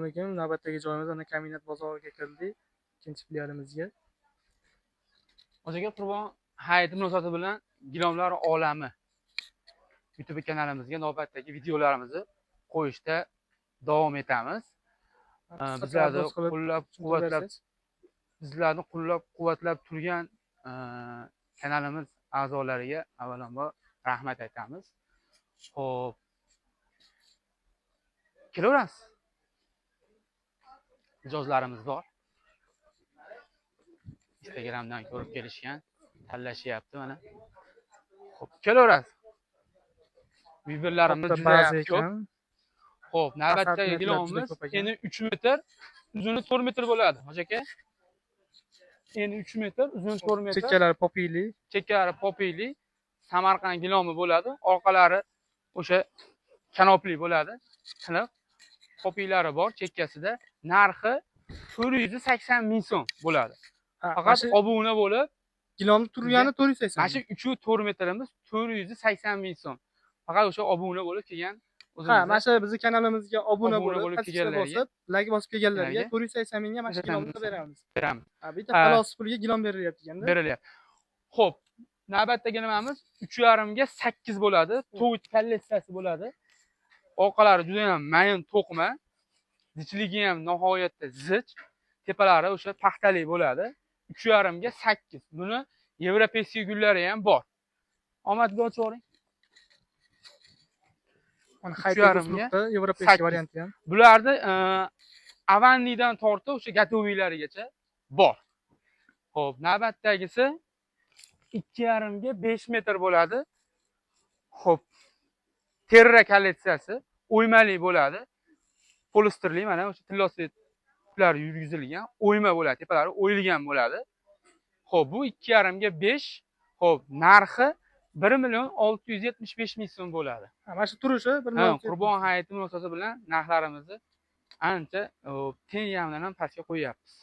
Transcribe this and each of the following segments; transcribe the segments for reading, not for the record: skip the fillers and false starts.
alaykum. Navbatdagi joyimiz ana Kombinat bozoriga keldik. Ikkinchi filialimizga. O'ziga Qurbon hayiti munosabati bilan Gilamlar olami YouTube kanalimizga navbatdagi videolarimizni qo'yishda davom etamiz. Bizlarni qo'llab-quvvatlab turgan kanalimiz a'zolariga avvalambor rahmat aytamiz. Xo'p. Kelaveramiz. Mijozlarimiz bor. Instagramdan ko'rib kelishgan, tanlashyapti mana. Xo'p, kelaveramiz. Biberlarimiz juda ko'p. Xo'p, navbatdagi gilomimiz eni 3 metr, uzuni 4 metr bo'ladi, hoji aka. Eni 3 metr, uzuni 4 metr. Chekkalari popiyli. Chekkalari popiyli. Samarqand gilomi bo'ladi. Orqalari o'sha kanopli bo'ladi. Qiliq. Popiylari bor chekkasida. Narxi 480 ming so'm bo'ladi. Faqat obuna bo'lib, gilomni turgani 480. Mana shu 3-4 metrimiz 480 ming so'm. Faqat o'sha obuna bo'lib kelgan o'zimiz. Ha, mana shu bizning kanalimizga obuna bo'lib kelganlarga, like bosib kelganlarga 480 mingga mana shu gilomni beramiz. Beramiz. Ha, bitta palos pulga gilom berilyapti ekanda. Berilyapti. Xo'p, navbatdagi nimamiz 3,5 ga 8 bo'ladi. To'g'it kalletsasi bo'ladi. Orqalari juda ham mayin to'qima. Zichligi ham nihoyatda zich. Tepalari o'sha paxtali bo'ladi. 3,5 ga 8. Buni Yevropeyskiy gullari ham bor. Omadga oching. Mana haytga Yevropeyskiy varianti ham. Bularda avannidan tortib o'sha gatoviylarigacha bor. Xo'p, navbatdagisi 2,5 ga 5 metr bo'ladi. Xo'p. Terra kolleksiyasi o'ymali bo'ladi. Polisterli mana o'sha tilloslar yurgizilgan, o'yma bo'ladi, tepalari o'yilgan bo'ladi. Xo'p, bu 2,5 ga 5. Xo'p, narxi 1,675 ming so'm bo'ladi. Mana shu turishi 1,675. Qurbon hayiti munosabati bilan narxlarimizni ancha teng yamdan ham pastga qo'yapmiz.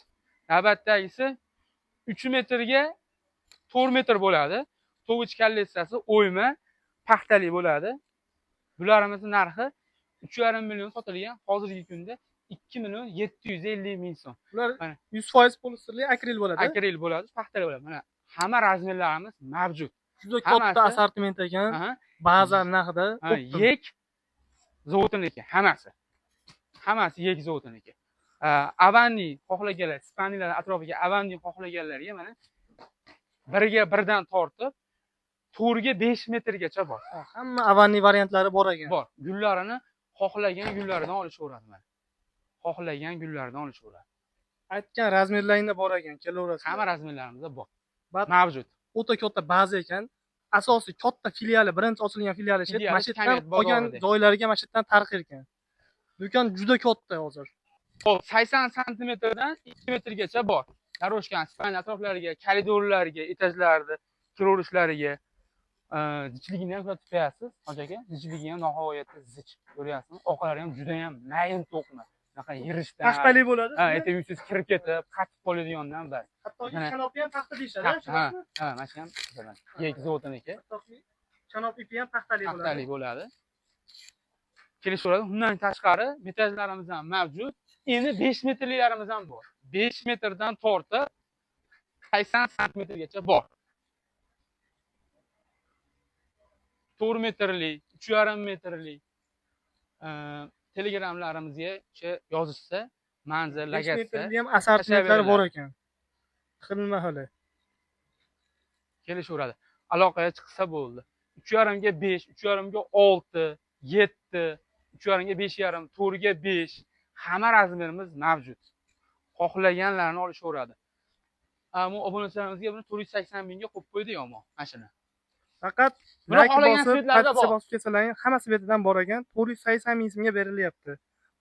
Navbatdagisi 3 metrga 4 metr bo'ladi. To'g'ich kolleksiyasi o'yma, paxtali bo'ladi. Bularimizni narxi 3,5 million sotilgan. Hozirgi kunda 2,750 ming so'm. Bular 100% polisterli akril bo'ladi. Akril bo'ladi, paxtali bo'ladi. Mana hamma razmerlarimiz mavjud. Juda katta assortiment ekan. Ba'zan narxida yek zavodniki hammasi. Hammasi yek zavodniki. Avanni xohlaganlar, Spaniyalar atrofiga avanni xohlaganlarga mana 1 ga 1 dan tortib 4 ga 5 metrgacha bor. Hamma avanni variantlari bor ekan. Bor. Gullarini xohlagan gullaridan olishaveradi mana. Xohlagan gullaridan olishaveradi. Aytgan razmerlaringda bor ekan, kelaverasiz. Hamma razmerlarimizda bor. Mavjud. O'ta katta baza ekan. Asosiy katta filiali, birinchi ochilgan filiali mashitdan qolgan joylariga mashitdan tarqir ekan. Do'kon juda katta hozir. Xo'p, 80 santimetrdan 2 metrgacha bor. Daroshkan, Spaniya atroflariga, koridorlarga, etajlarda kiraverishlariga zichligini ham ko'rib turibsiz, hoji aka. Zichligi ham nihoyatda zich. Ko'ryapsizmi? Orqalari ham juda ham mayin to'qima. Bunaqa yirishdan. Paxtali bo'ladi. Ha, etagingsiz kirib ketib, qatib qoladigandan bas. Hattoki kanopi ham paxta deyishadi. Ha, mana shu ham yek zavodniki. Hattoki kanop ipi ham paxtali bo'ladi. Paxtali bo'ladi. Kelishaveradi. Undan tashqari metajlarimiz ham mavjud. Endi 5 metrliklarimiz ham bor. 5 metrdan tortib 80 santimetrgacha bor. 4 metrlik, 3,5 metrlik telegramlarimizga yozishsa, manzil, logatsa. 5 metrlik ham assortimentlari bor ekan. Xilma xili. Kelishaveradi. Aloqaga chiqsa bo'ldi. 3,5 ga 5, 3,5 ga 6, 7, 3,5 ga 5,5, 4 ga 5 hamma razmerimiz mavjud. Xohlaganlarni olishaveradi. Ammo obunachilarimizga buni 480 mingga qo'yib qo'ydik ammo mashina. Faqat like bosib, partiya bosib kelsalar, hammasi betidan bor ekan. 480 ming so'mga berilyapti.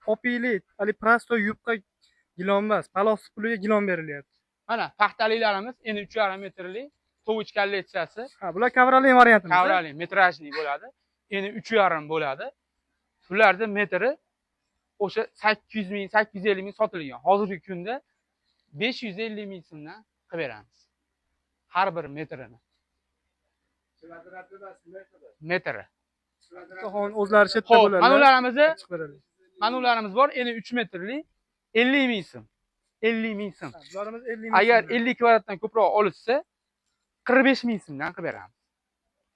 Popili, ali prosto yubqa gilom emas, palos puliga gilom berilyapti. Mana paxtalilarimiz endi 3,5 metrlik to'g'ich kolleksiyasi. Ha, bular kavrali variantimiz. Kavrali, metrajli bo'ladi. Endi 3,5 bo'ladi. Bularda metri o'sha 800 ming, 850 ming sotilgan. Hozirgi kunda 550 ming so'mdan qilib beramiz. Har bir metrini. Metri. O'zlari chetda bo'ladi. Manularimiz bor, endi 3 metrlik 50 ming so'm. 50 ming so'm. Bularimiz 50 ming. Agar 50 kvadratdan ko'proq olishsa, 45 ming so'mdan qilib beramiz.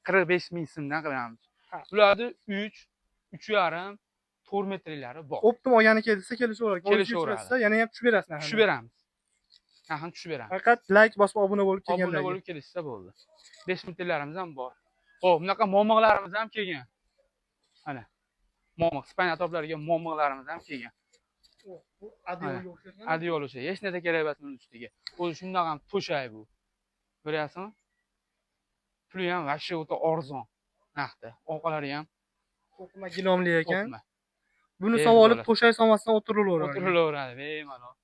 45 ming so'mdan qilib beramiz. Bularni 3,5 4 metrlari bor. Optim olgani kelsa kelishaveradi. Kelishaveradi. Yana ham tushib berasizlar. Tushib beramiz. Narxini tushib beramiz. Faqat like bosib obuna bo'lib Obuna kelganlarga. bo'lib kelishsa bo'ldi. 5 metrlarimiz ham bor. Xo'p, bunaqa momoqlarimiz ham kelgan. Mana. Momoq, Spaniya toplariga momoqlarimiz ham kelgan. Bu adiyolga o'xshagan. Adiyol o'sha. Hech narsa kerak emas buni ustiga. O'zi shundoq ham to'shay bu. Ko'ryapsizmi? Puli ham vaqti o'ta arzon narxda. Ovqatlari ham O'qima gilomli ekan. o'tma. Buni sovib olib to'shay solmasdan o'tirilaveradi. O'tirilaveradi bemalol.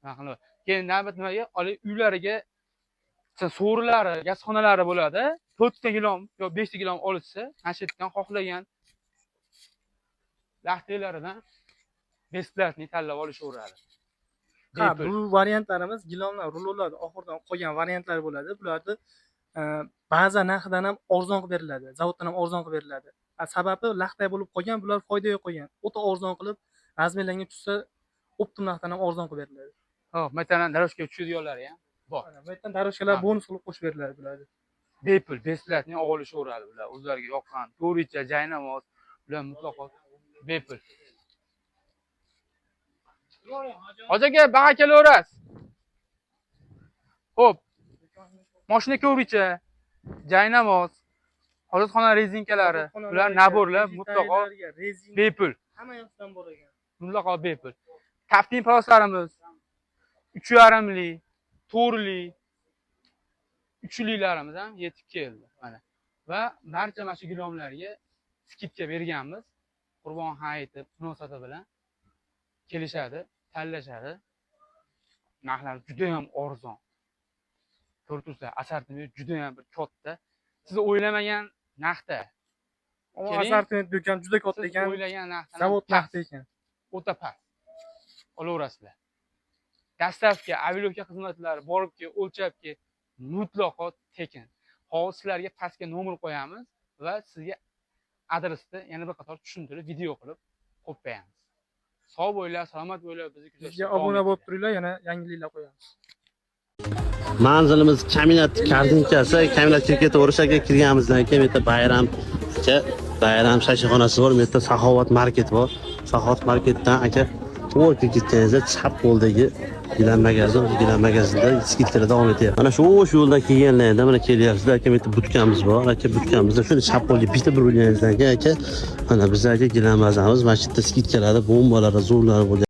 Naqli. Keyin navbat nimaga? Olib uylariga so'rilari, gazxonalari bo'ladi. 4 ta gilom yo 5 ta gilom olishsa, ana shu yerdan xohlagan laxtelaridan besplatni tanlab olishaveradi. Ha, bu variantlarimiz gilomlar, rulonlar oxirdan qolgan variantlar bo'ladi. Bularni ba'zi narxidan ham arzon qilib beriladi. Zavoddan ham arzon qilib beriladi. Sababi laxtay bo'lib qolgan, bular foyda yo'q qolgan. O'ta arzon qilib, razmerlarga tushsa, optim narxdan ham arzon qilib beriladi. Xo'p, masalan, daroshka tushadiganlari ham bor. Bu yerdan daroshkalar bonus qilib qo'shib beriladi bularga. Bepul, besplatni olishaveradi bular. O'zlariga yoqqan, to'richa, jaynamoz, bular mutlaqo bepul. Hoji aka, baqa kelaverasiz. Xo'p. Mashina ko'richa, jaynamoz, hojatxona rezinkalari, bular naborlar mutlaqo bepul. Hamma yoqdan bor ekan. Mutlaqo bepul. Kaftin plaslarimiz 3,5lik, 4lik, 3liklarimiz ham yetib keldi. Mana. Va barcha mana shu gilomlarga skidka berganmiz. Qurbon hayiti munosabati bilan kelishadi, tanlashadi. Narxlari juda ham arzon. Ko'ribsizlar, assortiment juda ham bir katta. Siz o'ylamagan narxda. Assortiment do'kon juda katta ekan. Siz o'ylagan narxdan Zavod narxi ekan. O'ta past. Olaverasizlar. Dastavka, avilovka xizmatlari boribki, o'lchabki mutlaqo tekin. Hozir sizlarga pastga nomer qo'yamiz va sizga adresni yana bir qator tushuntirib, video qilib qo'yib beramiz. Sog' bo'linglar, salomat bo'linglar, bizni kuzatishga Bizga obuna bo'lib turinglar, yana yangiliklar qo'yamiz. Manzilimiz Kaminat kartinkasi. Kaminat kirketaverishga kirganimizdan keyin bu yerda bayram shashixonasi bor, bu yerda Saxovat market bor. Saxovat marketdan aka to'g'ri ketganingizda chap qo'ldagi gilam magazinda skidkalar davom etyapti. Mana shu yo'ldan kelganlarda mana kelyapsizlar, aka, bu yerda butkamiz bor. Aka, butkamizda shuni chap qo'lga bitta bir o'rganingizdan keyin aka, mana biz aka gilam mazamiz, mana shu yerda skidkalari, bombalari, zo'rlari bo'lgan.